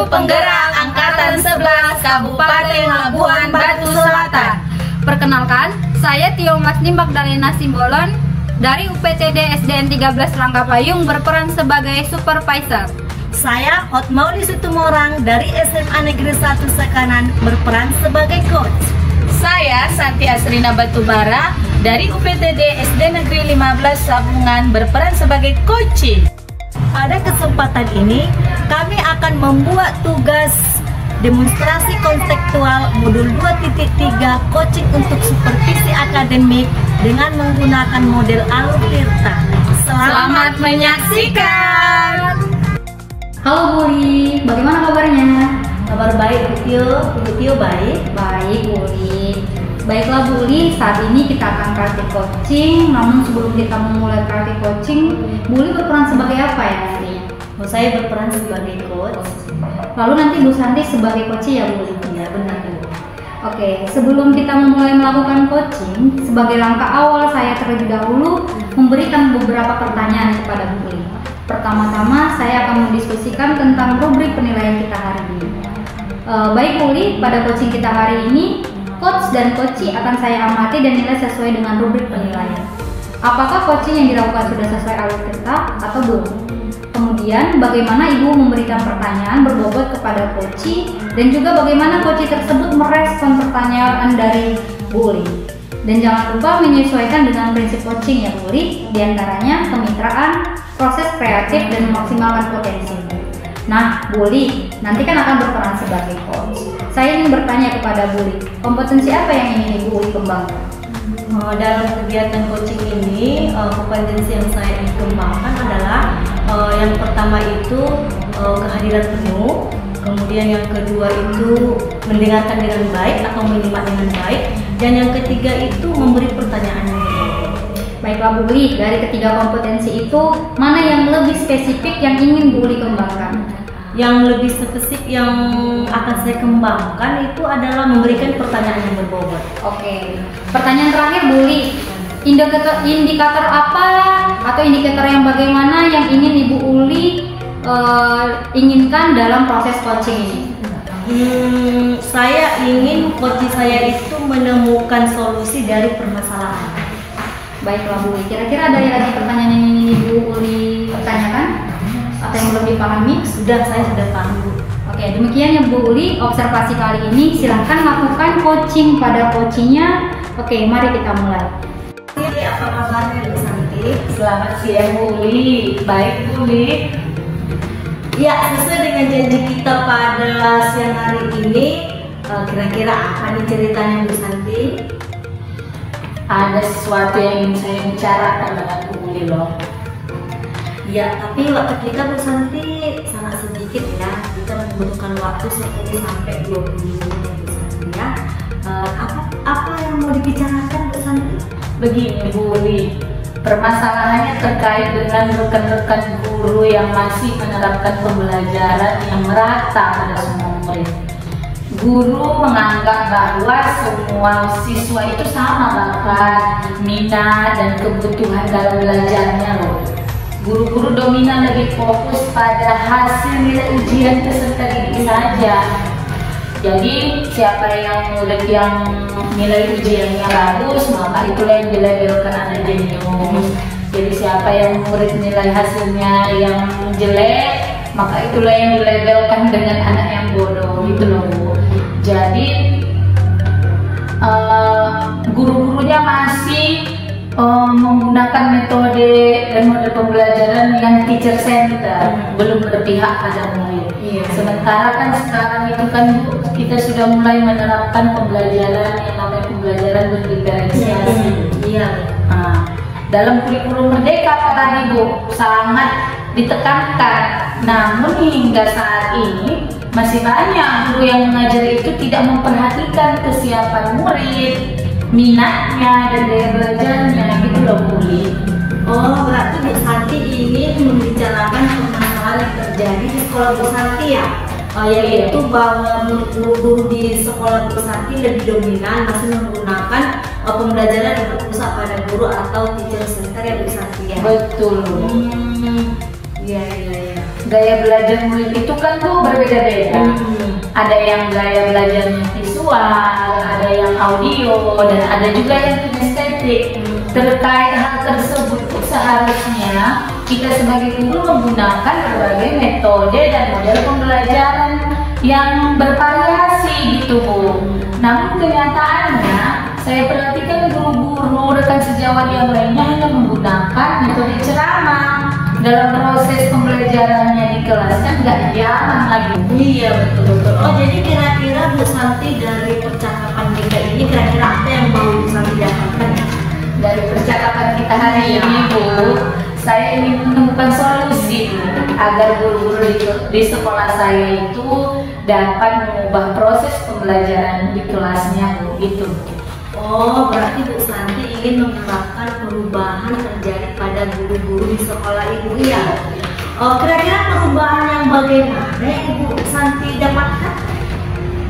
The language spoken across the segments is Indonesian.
Penggerak Angkatan 11 Kabupaten Labuhan Batu Selatan. Perkenalkan, saya Tio Masni Magdalena Simbolon dari UPTD SDN 13 Rangkapayung berperan sebagai supervisor. Saya Hotmauli Situmorang dari SMA Negeri 1 Sekanan berperan sebagai coach. Saya Santi Asrina Batubara dari UPTD SD Negeri 15 Sabungan berperan sebagai coaching. Pada kesempatan ini, kami akan membuat tugas demonstrasi konseptual modul 2.3 coaching untuk supervisi akademik dengan menggunakan model Alur Tirta. Selamat menyaksikan! Halo Buli, bagaimana kabarnya? Kabar baik, Bu Tio baik? Baik Buli. Baiklah Buli, saat ini kita akan praktik coaching. Namun sebelum kita memulai praktik coaching, Buli berperan sebagai apa ya nanti? Saya berperan sebagai coach. Lalu nanti Bu Santi sebagai coach ya Buli? Ya benar Bu. Oke, sebelum kita memulai melakukan coaching, sebagai langkah awal saya terlebih dahulu memberikan beberapa pertanyaan kepada Buli. Pertama-tama saya akan mendiskusikan tentang rubrik penilaian kita hari ini. Baik Buli, pada coaching kita hari ini, coach dan coachee akan saya amati dan nilai sesuai dengan rubrik penilaian. Apakah coaching yang dilakukan sudah sesuai alur Tirta atau belum? Kemudian, bagaimana Ibu memberikan pertanyaan berbobot kepada coachee dan juga bagaimana coachee tersebut merespon pertanyaan dari Buli. Dan jangan lupa menyesuaikan dengan prinsip coaching ya Buli, diantaranya kemitraan, proses kreatif, dan memaksimalkan potensi. Nah, Buli, nanti kan akan berperan sebagai coach. Saya ingin bertanya kepada Buli, kompetensi apa yang ingin Ibu Uli kembangkan? Dalam kegiatan coaching ini, kompetensi yang saya ingin kembangkan adalah yang pertama itu kehadiran penuh, kemudian yang kedua itu mendengarkan dengan baik atau menyimak dengan baik, dan yang ketiga itu memberi pertanyaan yang berbobot. Baiklah Bu Uli, dari ketiga kompetensi itu, mana yang lebih spesifik yang ingin Bu Uli kembangkan? Yang lebih spesifik yang akan saya kembangkan itu adalah memberikan pertanyaan yang berbobot. Oke, pertanyaan terakhir Bu Uli, indikator apa atau indikator yang bagaimana yang ingin Ibu Uli inginkan dalam proses coaching ini? Saya ingin coaching saya itu menemukan solusi dari permasalahan. Baiklah Bu Uli, kira-kira ada lagi pertanyaan yang ingin Ibu Uli tanyakan? Atau yang belum dipahami? Saya sudah paham Bu. Oke, demikian ya Bu Uli observasi kali ini. Silahkan lakukan coaching pada coachingnya. Oke, mari kita mulai. Apa kabarnya Bu Santi? Selamat siang Bu Uli. Baik Bu Uli. Ya, sesuai dengan janji kita pada siang hari ini, kira-kira apa nih ceritanya Bu Santi? Ada sesuatu yang ingin saya bicarakan dengan Bu Uli loh. Ya, tapi waktu kita Bu Santi sangat sedikit ya. Kita membutuhkan waktu 10 sampai 20 menit Bu Santi ya. Apa yang mau dibicarakan Bu Santi? Begini Bu Uli, permasalahannya terkait dengan rekan-rekan guru yang masih menerapkan pembelajaran yang merata pada semua murid. Guru menganggap bahwa semua siswa itu sama bakat, minat, dan kebutuhan dalam belajarnya loh. Guru-guru dominan lebih fokus pada hasil nilai ujian peserta didik saja. Jadi siapa yang murid yang nilai ujiannya bagus, maka itulah yang dilabelkan anak jenius. Jadi siapa yang murid nilai hasilnya yang jelek, maka itulah yang dilabelkan dengan anak yang bodoh, gitu loh Bu. Jadi guru-gurunya masih menggunakan metode dan model pembelajaran yang teacher center, belum berpihak pada murid. Sementara kan sekarang itu kan Bu, kita sudah mulai menerapkan pembelajaran yang namanya pembelajaran berdiferensiasi. Dalam kurikulum Merdeka tadi Bu sangat ditekankan, namun hingga saat ini masih banyak guru yang mengajar itu tidak memperhatikan kesiapan murid, minatnya, dan daya belajarnya, gitu loh Bu Uli. Oh, berarti Bu Santi ini membicarakan permasalahan yang terjadi di sekolah Bu Santi ya? Yaitu bahwa guru di sekolah Bu Santi lebih dominan masih menggunakan pembelajaran yang berpusat pada guru atau teacher center ya Bu Santi ya? Betul. Iya. gaya belajar murid itu kan Bu berbeda-beda. Ada yang gaya belajarnya visual, ada yang audio, dan ada juga yang kinestetik. Terkait hal tersebut seharusnya kita sebagai guru menggunakan berbagai metode dan model pembelajaran yang bervariasi gitu Bu. Namun kenyataannya saya perhatikan guru-guru rekan sejawat yang lainnya hanya menggunakan metode ceramah. Dalam proses pembelajarannya di kelas kan nggak jalan lagi. Iya betul-betul. Oh jadi kira-kira Bu Santi dari percakapan kita ini kira-kira apa yang mau Bu Santi dapatkan? Dari percakapan kita hari ini Bu, saya ingin menemukan solusi agar guru-guru di sekolah saya itu dapat mengubah proses pembelajaran di kelasnya Bu, gitu. Oh, berarti Bu Santi ingin menerapkan perubahan terjadi pada guru-guru di sekolah Ibu ya. Oh, kira-kira perubahan yang bagaimana Ibu Santi dapatkan?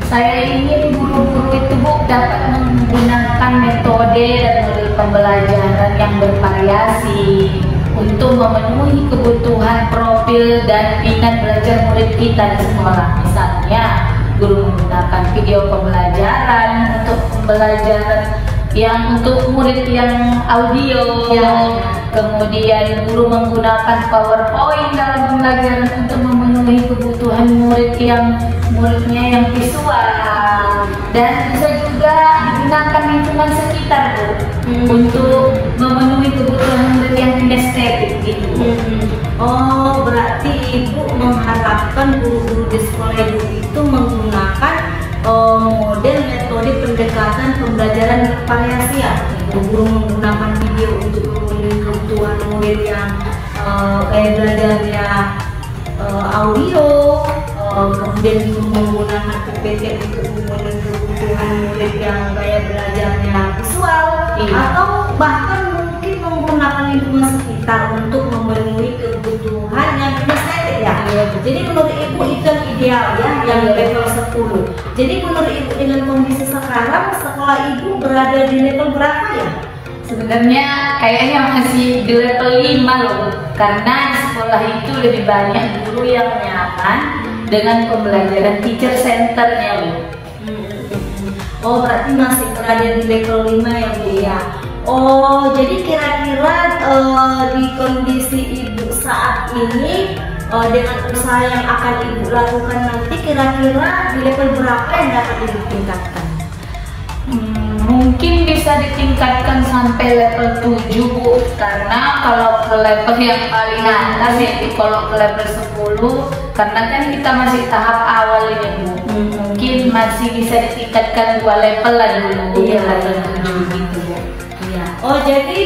Saya ingin guru-guru itu Bu dapat menggunakan metode dan model pembelajaran yang bervariasi untuk memenuhi kebutuhan profil dan minat belajar murid kita di sekolah. Misalnya, guru menggunakan video pembelajaran untuk pembelajaran yang untuk murid yang audio, kemudian guru menggunakan PowerPoint dalam pembelajaran untuk memenuhi kebutuhan muridnya yang visual, dan bisa juga digunakan lingkungan sekitar Bu untuk memenuhi kebutuhan murid yang kinestetik gitu. Oh, berarti Ibu mengharapkan guru-guru di sekolah Ibu itu menggunakan model metode pendekatan pembelajaran bervariasi ya. Guru menggunakan video untuk memenuhi kebutuhan murid yang kayak belajarnya audio, kemudian menggunakan PPT untuk memenuhi kebutuhan murid yang kayak belajarnya visual, atau bahkan mungkin menggunakan lingkungan sekitar untuk memenuhi kebutuhan yang kinestetik ya. Jadi menurut Ibu itu yang ideal ya, yang level 10. Jadi menurut Ibu dengan kondisi sekarang sekolah Ibu berada di level berapa ya? Sebenarnya kayaknya masih di level 5 loh, karena di sekolah itu lebih banyak guru yang nyaman dengan pembelajaran teacher centernya Bu. Oh, berarti masih berada di level 5 ya Bu ya. Oh, jadi kira-kira di kondisi Ibu saat ini dengan usaha yang akan Ibu lakukan nanti kira-kira di level berapa yang dapat Ibu tingkatkan? Mungkin bisa ditingkatkan sampai level 7 Bu, karena kalau ke level yang paling atas ya, kalau ke level 10, karena kan kita masih tahap awal ini Bu, mungkin masih bisa ditingkatkan 2 level lah dulu. Iya, level 7 gitu Bu. Iya. Oh jadi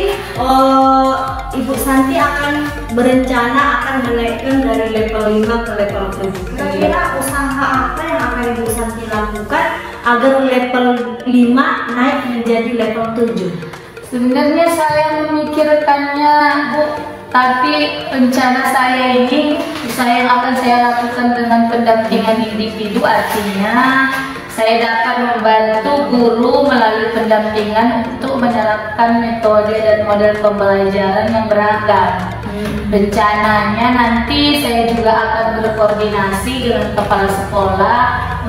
Ibu Santi akan berencana akan menaikkan dari level 5 ke level 7. Kira-kira usaha apa yang akan Ibu Santi lakukan agar level 5 naik menjadi level 7? Sebenarnya saya memikirkannya Bu, tapi rencana saya ini yang akan saya lakukan dengan pendampingan individu, artinya saya dapat membantu guru melalui pendampingan untuk menerapkan metode dan model pembelajaran yang beragam. Rencananya nanti saya juga akan berkoordinasi dengan kepala sekolah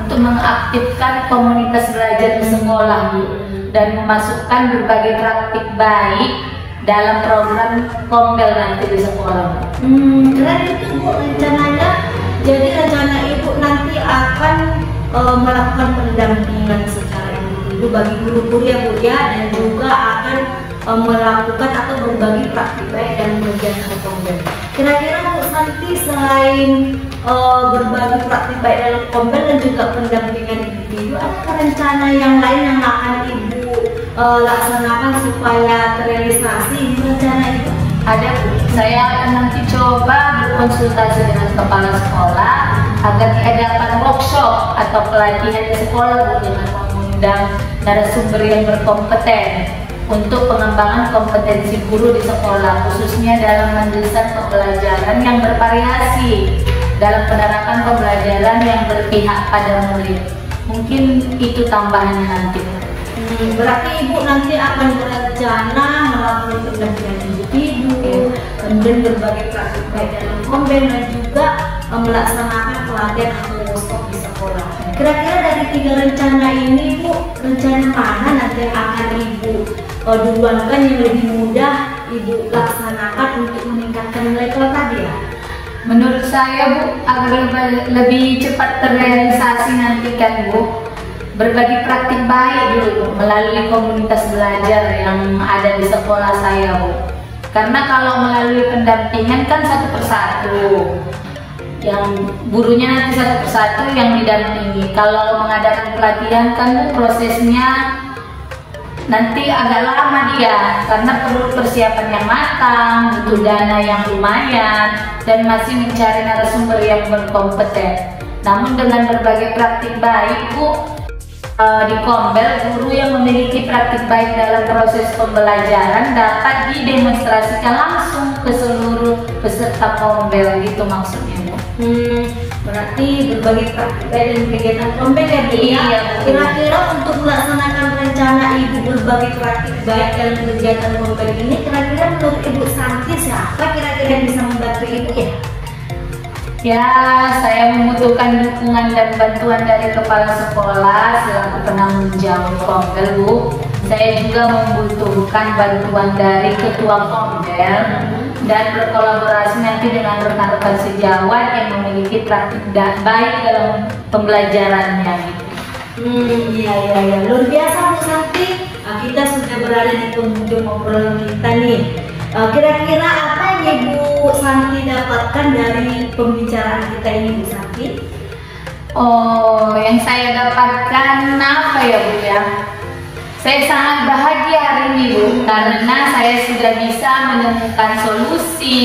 untuk mengaktifkan komunitas belajar di sekolah dan memasukkan berbagai praktik baik dalam program Kombel nanti di sekolah. Keren itu Bu rencananya. Jadi rencana Ibu nanti akan melakukan pendampingan secara individu bagi guru-guru ya Bu ya, dan juga akan melakukan atau berbagi praktik baik dan kegiatan Kombel. Kira-kira Bu Santi selain berbagi praktik baik dalam Kombel dan juga pendampingan individu, apa rencana yang lain yang akan Ibu laksanakan supaya terrealisasi rencana itu? Ada Bu, saya akan nanti coba berkonsultasi dengan kepala sekolah agar diadakan workshop atau pelatihan di sekolah Bu, dengan mengundang narasumber yang berkompeten untuk pengembangan kompetensi guru di sekolah, khususnya dalam mendesain pembelajaran yang bervariasi dalam penerapan pembelajaran yang berpihak pada murid. Mungkin itu tambahannya nanti. Berarti Ibu nanti akan berencana melakukan pendampingan individu, kemudian berbagai praktik baik dalam Kombel, dan juga melaksanakan pelatihan atau workshop di sekolah. Kira-kira dari 3 rencana ini Bu, rencana mana nanti yang akan Ibu duluankan yang lebih mudah Ibu laksanakan untuk meningkatkan nilai tadi ya? Menurut saya Bu, agar lebih cepat terrealisasi nanti kan Bu, berbagi praktik baik dulu melalui komunitas belajar yang ada di sekolah saya Bu. Karena kalau melalui pendampingan kan satu persatu, yang gurunya nanti satu persatu yang didampingi. Kalau mengadakan pelatihan kan Bu, prosesnya nanti agak lama dia, karena perlu persiapan yang matang, butuh dana yang lumayan, dan masih mencari narasumber yang berkompeten. Namun dengan berbagai praktik baik Bu, di Kombel, guru yang memiliki praktik baik dalam proses pembelajaran dapat didemonstrasikan langsung ke seluruh peserta Kombel, gitu maksudnya Bu. Berarti berbagai praktik baik dan kegiatan Kombel ya Bu? Iya. Kira-kira untuk melaksanakan rencana Ibu berbagi praktik baik dalam kegiatan Kombel ini, kira-kira menurut Ibu Santi siapa kira-kira yang bisa membantu Ibu ya? Ya, saya membutuhkan dukungan dan bantuan dari kepala sekolah selaku penanggung jawab Kombel Bu. Saya juga membutuhkan bantuan dari ketua Kombel dan berkolaborasi nanti dengan rekan-rekan sejawat yang memiliki praktik baik dalam pembelajarannya. Iya, luar biasa Bu Santi. Kita sudah berada di penghujung obrolan kita nih. Kira-kira apa yang Ibu Santi dapatkan dari pembicaraan kita ini Bu Santi? Oh, yang saya dapatkan apa ya Bu ya? Saya sangat bahagia hari ini Bu, karena saya sudah bisa menemukan solusi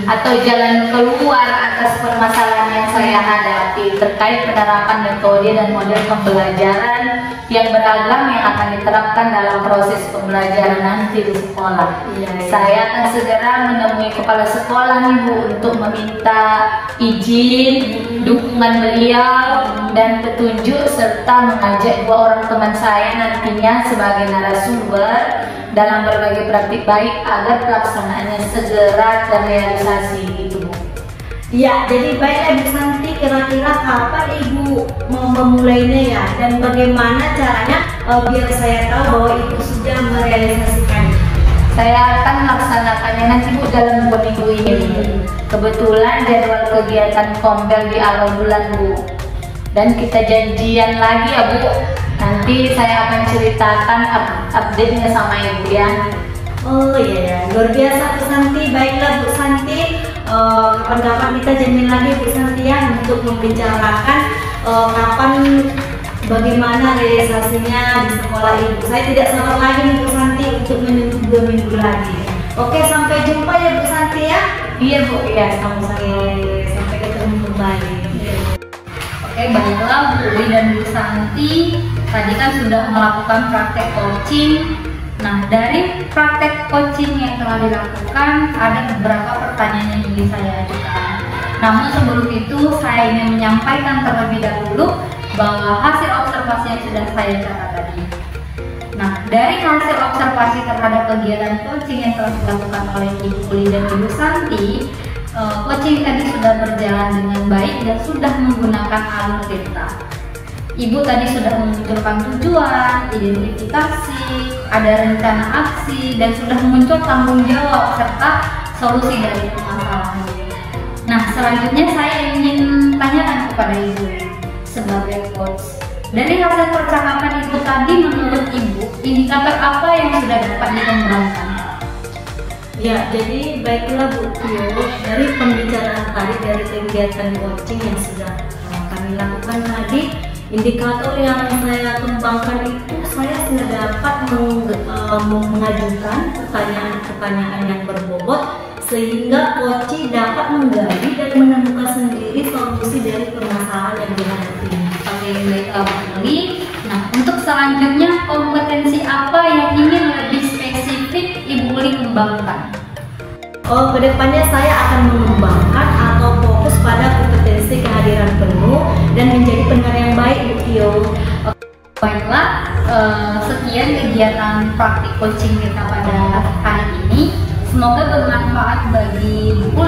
atau jalan keluar atas permasalahan yang saya hadapi terkait penerapan metode dan model pembelajaran yang beragam yang akan diterapkan dalam proses pembelajaran nanti di sekolah. Saya akan segera menemui kepala sekolah nih Bu untuk meminta izin, dukungan beliau dan petunjuk, serta mengajak 2 orang teman saya nantinya sebagai narasumber dalam berbagai praktik baik agar pelaksanaannya segera terrealisasi gitu Bu. Ya, jadi baiklah Bu Santi, kira-kira kapan Ibu mau memulainya ya, dan bagaimana caranya biar saya tahu bahwa Ibu sudah merealisasikannya? Saya akan melaksanakannya nanti Bu dalam 2 minggu ini Bu. Kebetulan jadwal kegiatan Kombel di awal bulan Bu, dan kita janjian lagi ya Bu. Nanti saya akan ceritakan update-nya sama Ibu ya. Oh iya, luar biasa Bu Santi. Baiklah Bu Santi, kapan-kapan kita janjian lagi Bu Santi ya untuk membicarakan kapan bagaimana realisasinya di sekolah Ibu. Saya tidak sabar lagi nih Bu Santi untuk menunggu 2 minggu lagi. Oke, sampai jumpa ya Bu Santi ya. Iya Bu, ya sama-sama. Sampai ketemu kembali. Oke, baiklah Bu Uli dan Bu Santi, tadi kan sudah melakukan praktek coaching. Nah, dari praktek coaching yang telah dilakukan, ada beberapa pertanyaan yang ingin saya ajukan. Namun sebelum itu, saya ingin menyampaikan terlebih dahulu bahwa hasil observasi yang sudah saya catat tadi. Nah, dari hasil observasi terhadap kegiatan coaching yang telah dilakukan oleh Ibu Uli dan Ibu Santi, coaching tadi sudah berjalan dengan baik dan sudah menggunakan alur cerita. Ibu tadi sudah memunculkan tujuan, identifikasi, ada rencana aksi, dan sudah muncul tanggung jawab serta solusi dari permasalahan. Nah, selanjutnya saya ingin tanyakan kepada Ibu sebagai coach. Dari hasil percakapan Ibu tadi, menurut Ibu, indikator apa yang sudah dapat dikembangkan? Ya, jadi baiklah Bu Tio, dari pembicaraan tadi dari kegiatan coaching yang sudah kami lakukan tadi, indikator yang saya kembangkan itu saya sudah dapat mengajukan pertanyaan-pertanyaan yang berbobot sehingga coach dapat menggali dan menemukan sendiri solusi dari permasalahan yang dihadapi. Oke, baiklah Bu Uli. Nah, untuk selanjutnya kompetensi apa yang ingin lebih spesifik Ibu Uli kembangkan? Kedepannya saya akan mengembangkan atau fokus pada kompetensi kehadiran penuh dan menjadi pendengar yang baik Bu Tio. Baiklah, sekian kegiatan praktik coaching kita pada hari ini. Semoga bermanfaat bagi Bu